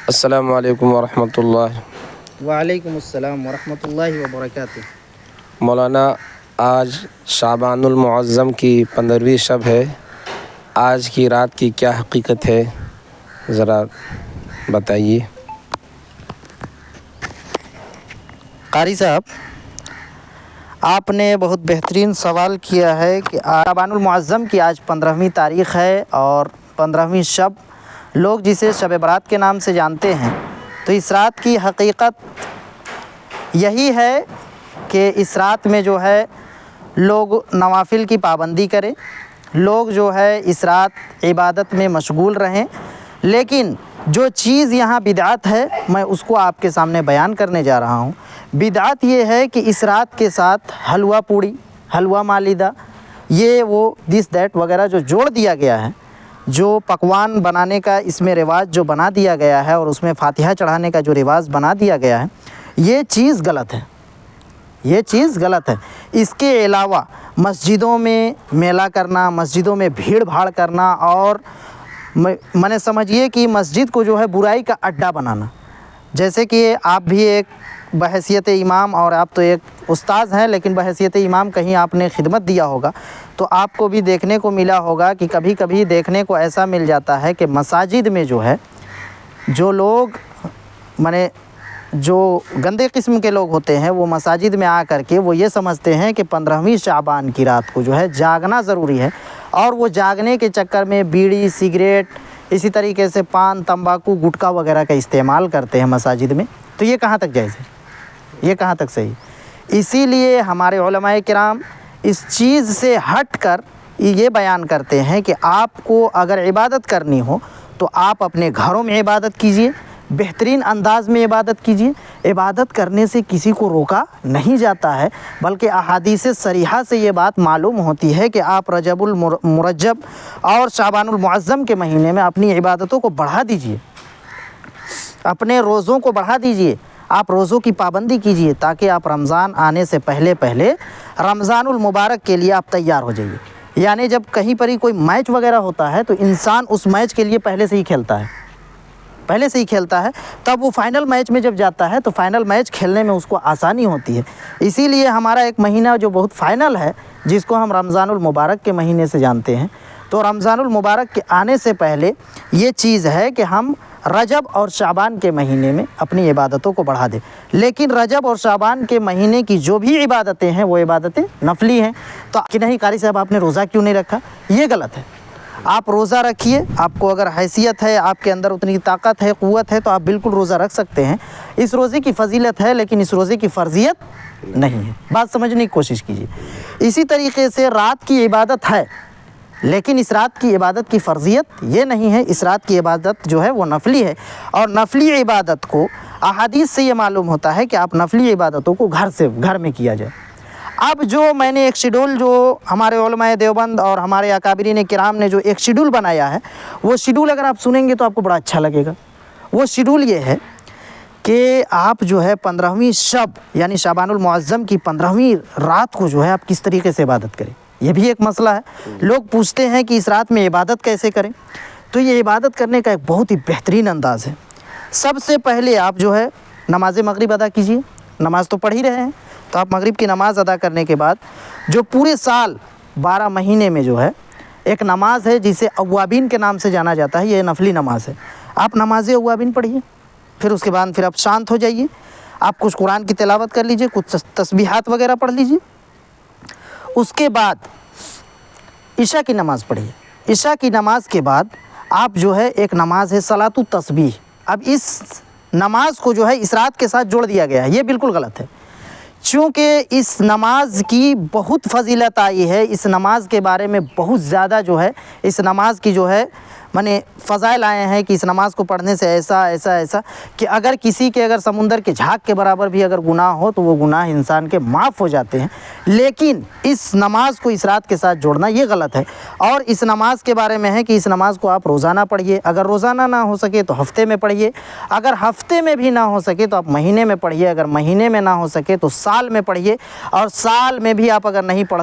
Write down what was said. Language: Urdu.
السلام علیکم ورحمۃ اللہ۔ وعلیکم السلام ورحمۃ اللہ وبرکاتہ۔ مولانا، آج شعبان المعظم کی 15ویں شب ہے۔ آج کی رات کی کیا حقیقت ہے، ذرا بتائیے۔ قاری صاحب، آپ نے بہت بہترین سوال کیا ہے کہ شعبان المعظم کی آج 15ویں تاریخ ہے اور 15ویں شب، لوگ جسے شب برات کے نام سے جانتے ہیں۔ تو اس رات کی حقیقت یہی ہے کہ اس رات میں جو ہے لوگ نوافل کی پابندی کریں، لوگ جو ہے اس رات عبادت میں مشغول رہیں۔ لیکن جو چیز یہاں بدعت ہے، میں اس کو آپ کے سامنے بیان کرنے جا رہا ہوں۔ بدعت یہ ہے کہ اس رات کے ساتھ حلوہ پوڑی، حلوہ مالیدہ، یہ وہ دس دیٹ وغیرہ جو جوڑ دیا گیا ہے، جو پکوان بنانے کا اس میں رواج جو بنا دیا گیا ہے اور اس میں فاتحہ چڑھانے کا جو رواج بنا دیا گیا ہے، یہ چیز غلط ہے، یہ چیز غلط ہے۔ اس کے علاوہ مسجدوں میں میلہ کرنا، مسجدوں میں بھیڑ بھاڑ کرنا اور میں سمجھیے کہ مسجد کو جو ہے برائی کا اڈا بنانا، جیسے کہ آپ بھی ایک بحیثیت امام، اور آپ تو ایک استاذ ہیں لیکن بحیثیت امام کہیں آپ نے خدمت دیا ہوگا تو آپ کو بھی دیکھنے کو ملا ہوگا کہ کبھی کبھی دیکھنے کو ایسا مل جاتا ہے کہ مساجد میں جو ہے جو لوگ جو گندے قسم کے لوگ ہوتے ہیں، وہ مساجد میں آ کر کے وہ یہ سمجھتے ہیں کہ 15ویں شعبان کی رات کو جو ہے جاگنا ضروری ہے، اور وہ جاگنے کے چکر میں بیڑی، سگریٹ، اسی طریقے سے پان، تمباکو، گٹکا وغیرہ کا استعمال کرتے ہیں مساجد میں۔ تو یہ کہاں تک جائز ہے، یہ کہاں تک صحیح؟ اسی لیے ہمارے علماء کرام اس چیز سے ہٹ کر یہ بیان کرتے ہیں کہ آپ کو اگر عبادت کرنی ہو تو آپ اپنے گھروں میں عبادت کیجئے، بہترین انداز میں عبادت کیجئے۔ عبادت کرنے سے کسی کو روکا نہیں جاتا ہے، بلکہ احادیث صریحہ سے یہ بات معلوم ہوتی ہے کہ آپ رجب المرجب اور شعبان المعظم کے مہینے میں اپنی عبادتوں کو بڑھا دیجئے، اپنے روزوں کو بڑھا دیجئے، آپ روزوں کی پابندی کیجئے، تاکہ آپ رمضان آنے سے پہلے رمضان المبارک کے لیے آپ تیار ہو جائیے۔ یعنی جب کہیں پر ہی کوئی میچ وغیرہ ہوتا ہے تو انسان اس میچ کے لیے پہلے سے ہی کھیلتا ہے، تب وہ فائنل میچ میں جب جاتا ہے تو فائنل میچ کھیلنے میں اس کو آسانی ہوتی ہے۔ اسی لیے ہمارا ایک مہینہ جو بہت فائنل ہے، جس کو ہم رمضان المبارک کے مہینے سے جانتے ہیں، تو رمضان المبارک کے آنے سے پہلے یہ چیز ہے کہ ہم رجب اور شعبان کے مہینے میں اپنی عبادتوں کو بڑھا دیں۔ لیکن رجب اور شعبان کے مہینے کی جو بھی عبادتیں ہیں وہ عبادتیں نفلی ہیں۔ تو کہ نہیں قاری صاحب آپ نے روزہ کیوں نہیں رکھا، یہ غلط ہے۔ آپ روزہ رکھیے، آپ کو اگر حیثیت ہے، آپ کے اندر اتنی طاقت ہے، قوت ہے، تو آپ بالکل روزہ رکھ سکتے ہیں۔ اس روزے کی فضیلت ہے لیکن اس روزے کی فرضیت نہیں ہے، بات سمجھنے کی کوشش کیجیے۔ اسی طریقے سے رات کی عبادت ہے، لیکن اس رات کی عبادت کی فرضیت یہ نہیں ہے۔ اس رات کی عبادت جو ہے وہ نفلی ہے، اور نفلی عبادت کو احادیث سے یہ معلوم ہوتا ہے کہ آپ نفلی عبادتوں کو گھر میں کیا جائے۔ اب جو میں نے ایک شیڈول، جو ہمارے علماء دیوبند اور ہمارے اکابرین کرام نے جو ایک شیڈول بنایا ہے، وہ شیڈول اگر آپ سنیں گے تو آپ کو بڑا اچھا لگے گا۔ وہ شیڈول یہ ہے کہ آپ جو ہے 15ویں شب یعنی شعبان المعظم کی 15ویں رات کو جو ہے آپ کس طریقے سے عبادت کریں۔ یہ بھی ایک مسئلہ ہے، لوگ پوچھتے ہیں کہ اس رات میں عبادت کیسے کریں۔ تو یہ عبادت کرنے کا ایک بہت ہی بہترین انداز ہے۔ سب سے پہلے آپ جو ہے نماز مغرب ادا کیجیے، نماز تو پڑھ ہی رہے ہیں، تو آپ مغرب کی نماز ادا کرنے کے بعد جو پورے سال 12 مہینے میں جو ہے ایک نماز ہے جسے اوابین کے نام سے جانا جاتا ہے، یہ نفلی نماز ہے، آپ نماز اوابین پڑھیے۔ پھر اس کے بعد پھر آپ شانت ہو جائیے، آپ کچھ قرآن کی تلاوت کر لیجئے، کچھ تسبیحات وغیرہ پڑھ لیجئے۔ اس کے بعد عشاء کی نماز پڑھیے۔ عشاء کی نماز کے بعد آپ جو ہے ایک نماز ہے صلاۃ التسبیح۔ اب اس نماز کو جو ہے اس رات کے ساتھ جوڑ دیا گیا ہے، یہ بالکل غلط ہے، چونکہ اس نماز کی بہت فضیلت آئی ہے۔ اس نماز کے بارے میں بہت زیادہ جو ہے اس نماز کی جو ہے فضائل آئے ہیں کہ اس نماز کو پڑھنے سے ایسا کہ اگر کسی کے اگر سمندر کے جھاگ کے برابر بھی اگر گناہ ہو تو وہ گناہ انسان کے معاف ہو جاتے ہیں۔ لیکن اس نماز کو اس رات کے ساتھ جوڑنا یہ غلط ہے۔ اور اس نماز کے بارے میں ہے کہ اس نماز کو آپ روزانہ پڑھیے، اگر روزانہ نہ ہو سکے تو ہفتے میں پڑھیے، اگر ہفتے میں بھی نہ ہو سکے تو آپ مہینے میں پڑھیے، اگر مہینے میں نہ ہو سکے تو سال میں پڑھیے، اور سال میں بھی آپ اگر نہیں پڑھ